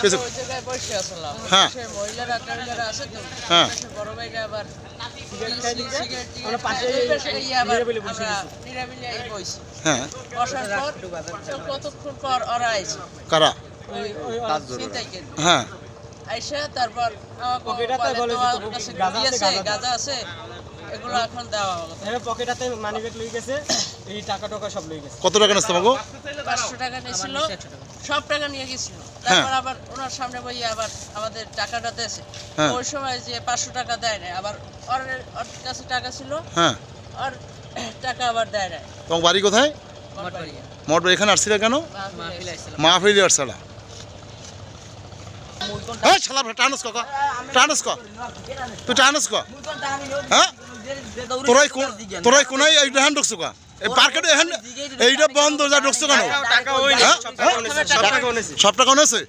কিছু ওই জায়গায় বসে আসলাম হ্যাঁ সে মহিলারা টাইলারা আছে তো হ্যাঁ সে বড় ভাইরা আবার সিগারেট আমরা পাশে নিরাবিলি বসে হ্যাঁ বসার পর কতক্ষণ পর ওরা আইছে কারা চিন্তাইকে হ্যাঁ আইসা তারপর পকেটাতে বলে গাঁজা আছে এগুলো এখন দেওয়া হবে এর পকেটাতে মানি ব্যাগ লই গেছে এই টাকা টাকা সব লই গেছে কত টাকা নিস তোমাকে 500 টাকা নিয়েছিল সব টাকা নিয়ে গেছিল তারপর আবার ওনার সামনে বইয়া আবার আমাদের টাকাটা দিয়েছে ওই সময় যে 500 টাকা দেয় না আবার ওর কাছে টাকা ছিল হ্যাঁ আর টাকা আবার দেয় না তোমার বাড়ি কোথায় মোটবাড়ি এখানে আসছিলা কেন মাহফিলে আসছিলা হ্যাঁ শালা টানস ক তুই টানস ক হ্যাঁ তোরাই কোনাই এইটা হ্যান্ড ঢুকছো কা এই পার্কেটে হ্যান্ড এইটা বন্ধ যা ঢুকছো কেন টাকা ওই সব টাকা ওনেছে সব টাকা ওনেছে